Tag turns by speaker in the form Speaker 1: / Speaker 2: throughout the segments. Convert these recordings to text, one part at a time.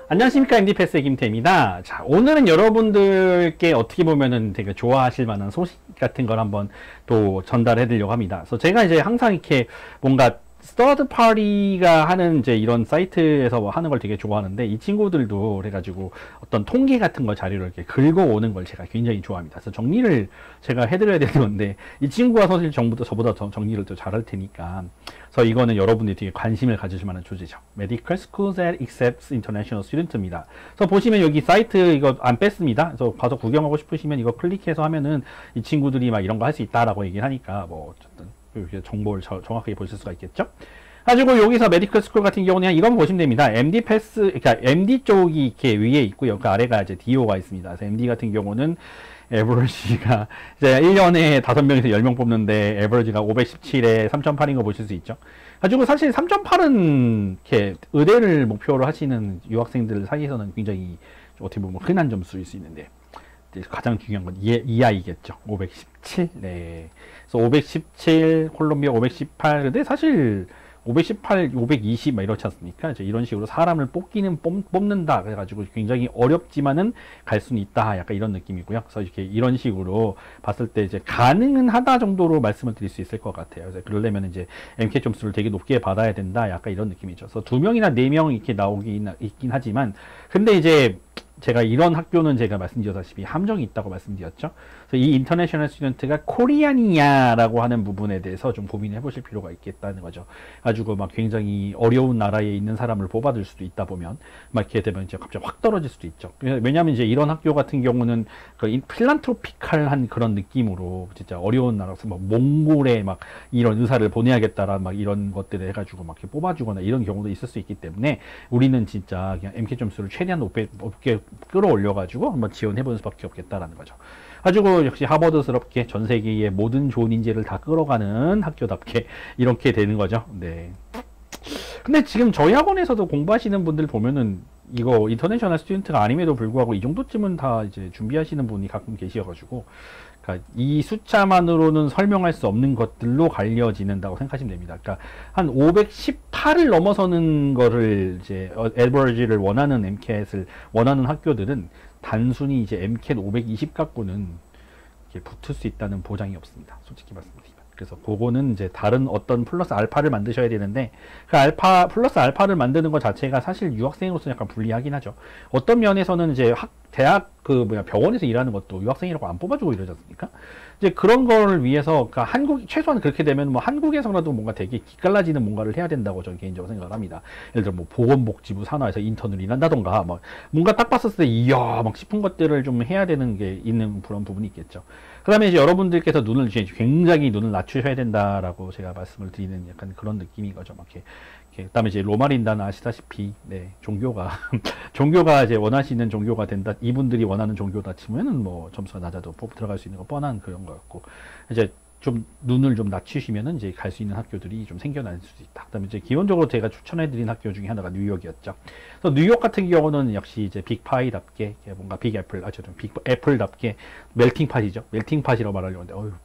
Speaker 1: 안녕하십니까, MD패스의 김태입니다. 자, 오늘은 여러분들께 어떻게 보면은 되게 좋아하실 만한 소식 같은 걸 한번 또 전달해 드리려고 합니다. 그래서 제가 이제 항상 이렇게 뭔가 서드 파티가 하는 이제 이런 사이트에서 뭐 하는 걸 되게 좋아하는데, 이 친구들도 그래가지고 어떤 통계 같은 거 자료를 이렇게 긁어오는 걸 제가 굉장히 좋아합니다. 그래서 정리를 제가 해드려야 되는 건데, 이 친구가 사실 저보다 정리를 더 잘할 테니까. 그래서 이거는 여러분들이 되게 관심을 가지실 만한 주제죠. Medical Schools that Accepts International Students입니다. 그래서 보시면 여기 사이트 이거 안 뺐습니다. 그래서 가서 구경하고 싶으시면 이거 클릭해서 하면은 이 친구들이 막 이런 거 할 수 있다라고 얘기를 하니까 뭐 어쨌든 이렇게 정보를 정확하게 보실 수가 있겠죠. 가지고 여기서 메디컬 스쿨 같은 경우는 이건 보시면 됩니다. MD 패스, 그러니까 MD 쪽이 이렇게 위에 있고요. 그 아래가 이제 DO가 있습니다. 그래서 MD 같은 경우는 에버리지가 이제 1년에 5명에서 10명 뽑는데 에버리지가 517에 3.8인 거 보실 수 있죠. 가지고 사실 3.8은 이렇게 의대를 목표로 하시는 유학생들 사이에서는 굉장히 어떻게 보면 흔한 점수일 수 있는데, 가장 중요한 건 이 아이겠죠. 517. 네. 그래서 517, 콜롬비아 518. 근데 사실 518, 520 막 이렇지 않습니까? 이제 이런 식으로 사람을 뽑는다. 그래가지고 굉장히 어렵지만은 갈 수는 있다. 약간 이런 느낌이고요. 그래서 이렇게 이런 식으로 봤을 때 이제 가능은 하다 정도로 말씀을 드릴 수 있을 것 같아요. 그래서 그러려면 이제 MK 점수를 되게 높게 받아야 된다. 약간 이런 느낌이죠. 그래서 2명이나 4명 이렇게 나오긴 있긴 하지만, 근데 이제 제가 이런 학교는 제가 말씀드렸다시피 함정이 있다고 말씀드렸죠. 그래서 이 인터내셔널 스튜던트가 코리안이냐라고 하는 부분에 대해서 좀 고민해 보실 필요가 있겠다는 거죠. 가지고 막 굉장히 어려운 나라에 있는 사람을 뽑아둘 수도 있다 보면 막 이렇게 되면 이제 갑자기 확 떨어질 수도 있죠. 왜냐하면 이제 이런 학교 같은 경우는 그 필란트로피칼한 그런 느낌으로 진짜 어려운 나라에서 막 몽골에 막 이런 의사를 보내야겠다라 막 이런 것들을 해가지고 막 이렇게 뽑아주거나 이런 경우도 있을 수 있기 때문에 우리는 진짜 그냥 MK 점수를 최대한 높게 끌어올려가지고 한번 지원해보는 수밖에 없겠다라는 거죠. 가지고 역시 하버드스럽게 전 세계의 모든 좋은 인재를 다 끌어가는 학교답게 이렇게 되는 거죠. 네. 근데 지금 저희 학원에서도 공부하시는 분들 보면은 이거 인터내셔널 스튜던트가 아님에도 불구하고 이 정도쯤은 다 이제 준비하시는 분이 가끔 계셔가지고, 그러니까 이 숫자만으로는 설명할 수 없는 것들로 갈려지는다고 생각하시면 됩니다. 그러니까 한 518을 넘어서는 거를 이제 에버리지를 원하는 MCAT을 원하는 학교들은 단순히 이제 MCAT 520 갖고는 붙을 수 있다는 보장이 없습니다. 솔직히 말씀드리면. 그래서 그거는 이제 다른 어떤 플러스 알파를 만드셔야 되는데, 그 알파 플러스 알파를 만드는 것 자체가 사실 유학생으로서 약간 불리하긴 하죠. 어떤 면에서는 이제 대학 병원에서 일하는 것도 유학생이라고 안 뽑아주고 이러지 않습니까? 이제 그런 거를 위해서, 그러니까 최소한 그렇게 되면 뭐 한국에서라도 뭔가 되게 기깔나지는 뭔가를 해야 된다고 저는 개인적으로 생각을 합니다. 예를 들어 뭐 보건복지부 산하에서 인턴을 일한다던가, 막 뭔가 딱 봤을 때 이야 막 싶은 것들을 좀 해야 되는 게 있는 그런 부분이 있겠죠. 그 다음에 이제 여러분들께서 굉장히 눈을 낮추셔야 된다라고 제가 말씀을 드리는 약간 그런 느낌인 거죠. 막 이렇게. 그 다음에 이제 로마린다는 아시다시피, 네, 종교가 이제 원하시는 종교가 된다, 이분들이 원하는 종교다 치면은 뭐 점수가 낮아도 들어갈 수 있는 거 뻔한 그런 거였고, 이제 좀 눈을 좀 낮추시면은 이제 갈 수 있는 학교들이 좀 생겨날 수도 있다. 그 다음에 이제 기본적으로 제가 추천해드린 학교 중에 하나가 뉴욕이었죠. 그래서 뉴욕 같은 경우는 역시 이제 빅파이답게, 뭔가 빅애플, 빅애플답게 멜팅팟이죠. 멜팅팟이라고 말하려고 하는데,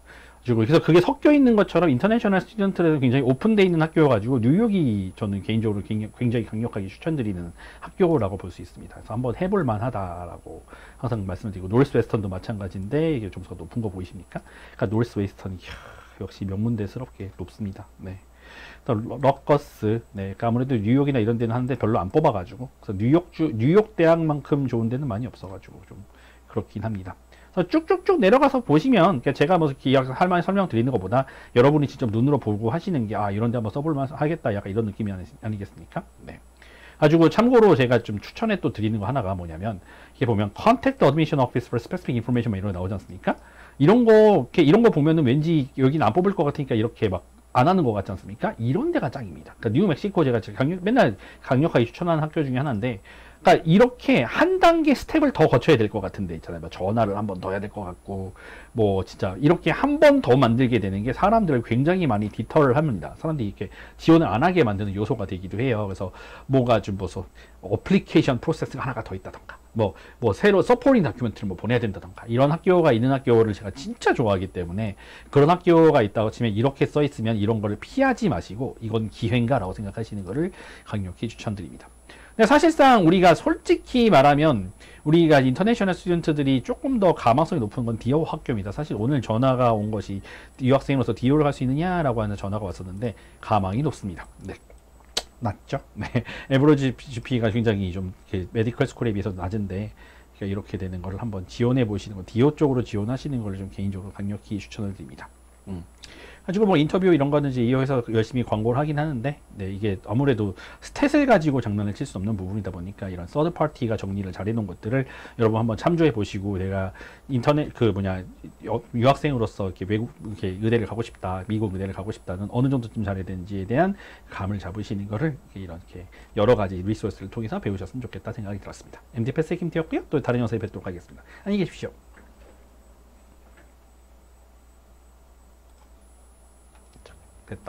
Speaker 1: 그래서 그게 섞여 있는 것처럼 인터내셔널 스튜던트들은 굉장히 오픈되어 있는 학교여가지고 뉴욕이 저는 개인적으로 굉장히 강력하게 추천드리는 학교라고 볼 수 있습니다. 그래서 한번 해볼 만하다라고 항상 말씀드리고, 노스웨스턴도 마찬가지인데 이게 점수가 높은 거 보이십니까? 그러니까 노스웨스턴이 역시 명문대스럽게 높습니다. 네. 러커스, 네, 그러니까 아무래도 뉴욕이나 이런 데는 하는데 별로 안 뽑아가지고, 그래서 뉴욕 대학만큼 좋은 데는 많이 없어가지고 좀 그렇긴 합니다. 쭉쭉쭉 내려가서 보시면, 그러니까 제가 뭐 할 만한 설명 드리는 것보다 여러분이 직접 눈으로 보고 하시는 게, 이런 데 한번 써볼만 하겠다, 약간 이런 느낌이 아니겠습니까? 네. 가지고 참고로 제가 좀 추천해 또 드리는 거 하나가 뭐냐면, 이게 보면 Contact Admission Office for Specific Information 이런 거 나오지 않습니까? 이런 거 보면은 왠지 여기는 안 뽑을 것 같으니까 이렇게 막 안 하는 것 같지 않습니까? 이런 데가 짱입니다. 그러니까 뉴멕시코 제가 맨날 강력하게 추천하는 학교 중에 하나인데, 그러니까 이렇게 한 단계 스텝을 더 거쳐야 될 것 같은데 있잖아요. 뭐 전화를 한 번 더 해야 될 것 같고, 뭐 진짜 이렇게 한 번 더 만들게 되는 게 사람들을 굉장히 많이 디터를 합니다. 사람들이 이렇게 지원을 안 하게 만드는 요소가 되기도 해요. 그래서 뭐가 좀 어플리케이션 프로세스가 하나가 더 있다던가, 새로 서포팅 다큐멘트를 보내야 된다던가, 이런 학교가 있는 학교를 제가 진짜 좋아하기 때문에, 그런 학교가 있다고 치면 이렇게 써 있으면 이런 거를 피하지 마시고 이건 기회인가 라고 생각하시는 거를 강력히 추천드립니다. 근데 사실상 우리가 솔직히 말하면 우리가 인터내셔널 스튜던트들이 조금 더 가망성이 높은 건 디오 학교입니다. 사실 오늘 전화가 온 것이 유학생으로서 디오를 갈 수 있느냐라고 하는 전화가 왔었는데 가망이 높습니다. 네. 낮죠? 네. 에브로지 GP가 굉장히 좀 메디컬 스쿨에 비해서 낮은데 이렇게 되는 거를 한번 지원해 보시는 거, 디오 쪽으로 지원하시는 걸 좀 개인적으로 강력히 추천을 드립니다. 가지고 뭐 인터뷰 이런 거는 이제 이어서 열심히 광고를 하긴 하는데, 네, 이게 아무래도 스탯을 가지고 장난을 칠 수 없는 부분이다 보니까 이런 서드 파티가 정리를 잘 해놓은 것들을 여러분 한번 참조해 보시고, 내가 인터넷 유학생으로서 이렇게 외국 이렇게 의대를 가고 싶다, 미국 의대를 가고 싶다는 어느 정도쯤 잘해야 되는지에 대한 감을 잡으시는 거를 이렇게 여러 가지 리소스를 통해서 배우셨으면 좋겠다 생각이 들었습니다. MD 패스의 김태였고요. 또 다른 영상에 뵙도록 하겠습니다. 안녕히 계십시오. 됐다.